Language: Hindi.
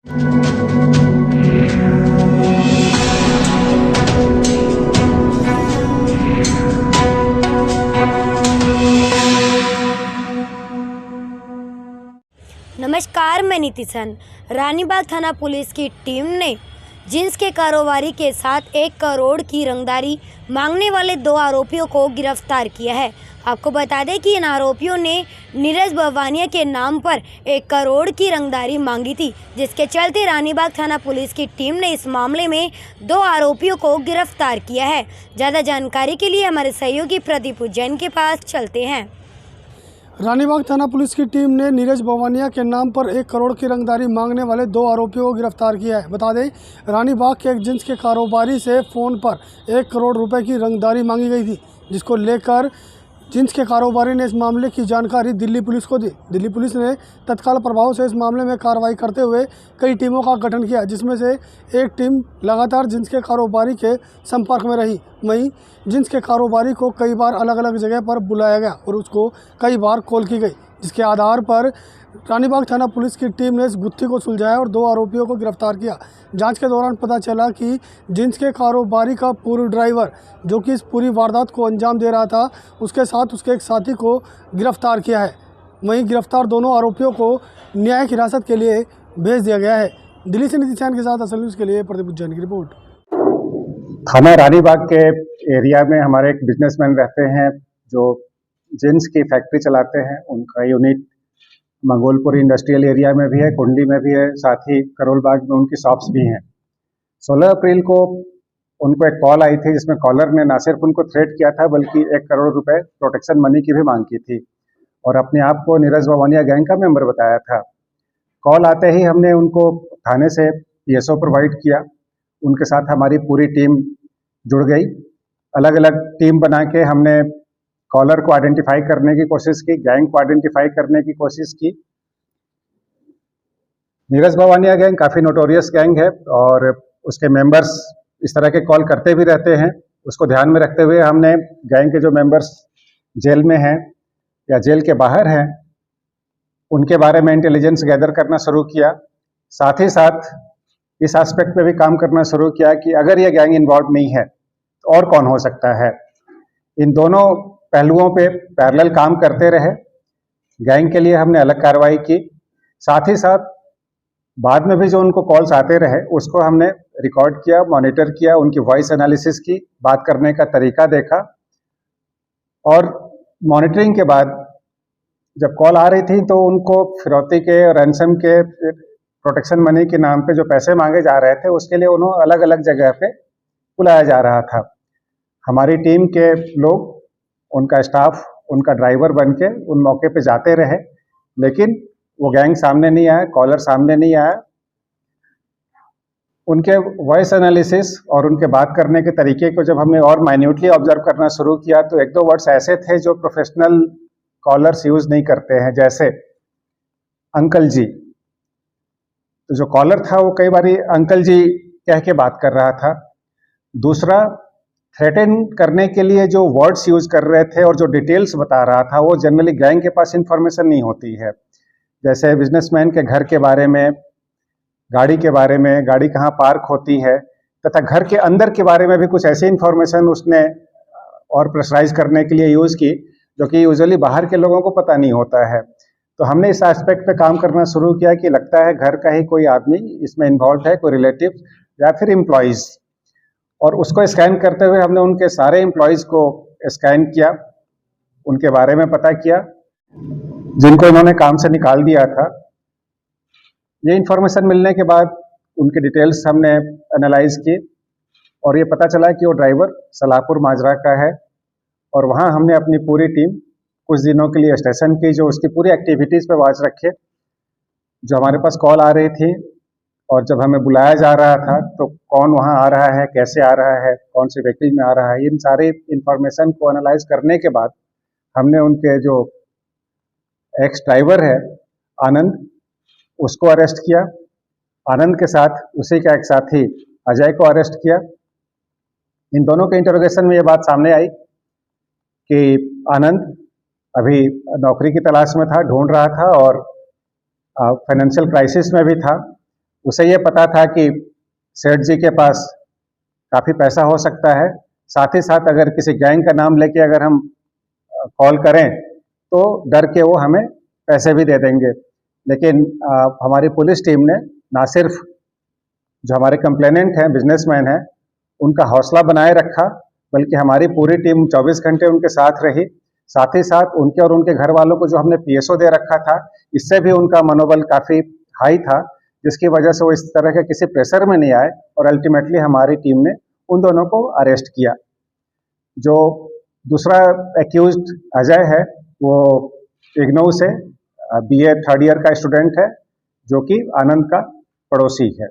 नमस्कार, मैं नीतिशन। रानीबाग थाना पुलिस की टीम ने जिन्स के कारोबारी के साथ 1 करोड़ की रंगदारी मांगने वाले 2 आरोपियों को गिरफ्तार किया है। आपको बता दें कि इन आरोपियों ने नीरज बवानिया के नाम पर 1 करोड़ की रंगदारी मांगी थी, जिसके चलते रानीबाग थाना पुलिस की टीम ने इस मामले में 2 आरोपियों को गिरफ्तार किया है। ज़्यादा जानकारी के लिए हमारे सहयोगी प्रदीप उज्जैन के पास चलते हैं। रानीबाग थाना पुलिस की टीम ने नीरज बवानिया के नाम पर 1 करोड़ की रंगदारी मांगने वाले 2 आरोपियों को गिरफ्तार किया है। बता दें, रानीबाग के एक जिन्स के कारोबारी से फ़ोन पर 1 करोड़ रुपए की रंगदारी मांगी गई थी, जिसको लेकर जिन्स के कारोबारी ने इस मामले की जानकारी दिल्ली पुलिस को दी। दिल्ली पुलिस ने तत्काल प्रभाव से इस मामले में कार्रवाई करते हुए कई टीमों का गठन किया, जिसमें से एक टीम लगातार जिन्स के कारोबारी के संपर्क में रही। वहीं जिन्स के कारोबारी को कई बार अलग अलग जगह पर बुलाया गया और उसको कई बार कॉल की गई, जिसके आधार पर रानीबाग थाना पुलिस की टीम ने इस गुत्थी को सुलझाया और 2 आरोपियों को गिरफ्तार किया। जांच के दौरान पता चला कि जिन्स के कारोबारी का पूर्व ड्राइवर, जो कि इस पूरी वारदात को अंजाम दे रहा था, उसके साथ उसके एक साथी को गिरफ्तार किया है। वहीं गिरफ्तार दोनों आरोपियों को न्यायिक हिरासत के लिए भेज दिया गया है। दिल्ली से नीतिशन के साथ असल न्यूज़ के लिए प्रदीप उज्जैन की रिपोर्ट। थाना रानीबाग के एरिया में हमारे एक बिजनेसमैन रहते हैं जो जिन्स की फैक्ट्री चलाते हैं। उनका यूनिट मंगोलपुर इंडस्ट्रियल एरिया में भी है, कुंडली में भी है, साथ ही करोल बाग में उनकी शॉप्स भी हैं। 16 अप्रैल को उनको एक कॉल आई थी, जिसमें कॉलर ने ना सिर्फ उनको थ्रेट किया था बल्कि 1 करोड़ रुपए प्रोटेक्शन मनी की भी मांग की थी और अपने आप को नीरज बवानिया गैंग का मेंबर बताया था। कॉल आते ही हमने उनको थाने से पीएसओ प्रोवाइड किया। उनके साथ हमारी पूरी टीम जुड़ गई। अलग अलग टीम बना के हमने कॉलर को आइडेंटिफाई करने की कोशिश की, गैंग को आइडेंटिफाई करने की कोशिश की। नीरज बवानिया गैंग काफ़ी नोटोरियस गैंग है और उसके मेंबर्स इस तरह के कॉल करते भी रहते हैं। उसको ध्यान में रखते हुए हमने गैंग के जो मेंबर्स जेल में हैं या जेल के बाहर हैं, उनके बारे में इंटेलिजेंस गैदर करना शुरू किया। साथ ही साथ इस एस्पेक्ट पे भी काम करना शुरू किया कि अगर ये गैंग इन्वॉल्व नहीं है तो और कौन हो सकता है। इन दोनों पहलुओं पे पैरेलल काम करते रहे। गैंग के लिए हमने अलग कार्रवाई की, साथ ही साथ बाद में भी जो उनको कॉल्स आते रहे उसको हमने रिकॉर्ड किया, मॉनिटर किया, उनकी वॉइस एनालिसिस की, बात करने का तरीका देखा और मॉनिटरिंग के बाद जब कॉल आ रही थी तो उनको फिरौती के और रैंसम के प्रोटेक्शन मनी के नाम पे जो पैसे मांगे जा रहे थे उसके लिए उन्हें अलग अलग जगह पे बुलाया जा रहा था। हमारी टीम के लोग, उनका स्टाफ, उनका ड्राइवर बन के उन मौके पे जाते रहे, लेकिन वो गैंग सामने नहीं आया, कॉलर सामने नहीं आया। उनके वॉइस एनालिसिस और उनके बात करने के तरीके को जब हमने और माइन्यूटली ऑब्जर्व करना शुरू किया तो 1-2 वर्ड्स ऐसे थे जो प्रोफेशनल कॉलर्स यूज नहीं करते हैं, जैसे अंकल जी। तो जो कॉलर था वो कई बारी अंकल जी कह के बात कर रहा था। दूसरा, थ्रेटन करने के लिए जो वर्ड्स यूज कर रहे थे और जो डिटेल्स बता रहा था वो जनरली गैंग के पास इंफॉर्मेशन नहीं होती है। जैसे बिजनेसमैन के घर के बारे में, गाड़ी के बारे में, गाड़ी कहाँ पार्क होती है, तथा घर के अंदर के बारे में भी कुछ ऐसी इंफॉर्मेशन उसने और प्रेशराइज करने के लिए यूज़ की जो कि यूजुअली बाहर के लोगों को पता नहीं होता है। तो हमने इस एस्पेक्ट पे काम करना शुरू किया कि लगता है घर का ही कोई आदमी इसमें इन्वॉल्व है, कोई रिलेटिव या फिर एम्प्लॉयज़, और उसको स्कैन करते हुए हमने उनके सारे एम्प्लॉयज़ को स्कैन किया, उनके बारे में पता किया जिनको इन्होंने काम से निकाल दिया था। ये इन्फॉर्मेशन मिलने के बाद उनकी डिटेल्स हमने एनालाइज की और ये पता चला कि वो ड्राइवर सलाहपुर माजरा का है और वहाँ हमने अपनी पूरी टीम कुछ दिनों के लिए स्टेशन की, जो उसकी पूरी एक्टिविटीज़ पे वॉच रखे। जो हमारे पास कॉल आ रही थी और जब हमें बुलाया जा रहा था तो कौन वहाँ आ रहा है, कैसे आ रहा है, कौन से व्हीकल में आ रहा है, इन सारी इंफॉर्मेशन को एनालाइज करने के बाद हमने उनके जो एक्स ड्राइवर है आनंद, उसको अरेस्ट किया। आनंद के साथ उसी का एक साथी अजय को अरेस्ट किया। इन दोनों के इंटरोगेशन में ये बात सामने आई कि आनंद अभी नौकरी की तलाश में था, ढूंढ रहा था और फाइनेंशियल क्राइसिस में भी था। उसे ये पता था कि सेठ जी के पास काफ़ी पैसा हो सकता है, साथ ही साथ अगर किसी गैंग का नाम लेके अगर हम कॉल करें तो डर के वो हमें पैसे भी दे देंगे। लेकिन हमारी पुलिस टीम ने ना सिर्फ जो हमारे कंप्लेनेंट हैं, बिजनेसमैन हैं, उनका हौसला बनाए रखा, बल्कि हमारी पूरी टीम 24 घंटे उनके साथ रही। साथ ही साथ उनके और उनके घर वालों को जो हमने पीएसओ दे रखा था, इससे भी उनका मनोबल काफ़ी हाई था, जिसकी वजह से वो इस तरह के किसी प्रेशर में नहीं आए और अल्टीमेटली हमारी टीम ने उन दोनों को अरेस्ट किया। जो दूसरा एक्यूज्ड अजय है, वो इग्नू से बीए थर्ड ईयर का स्टूडेंट है, जो कि आनंद का पड़ोसी है।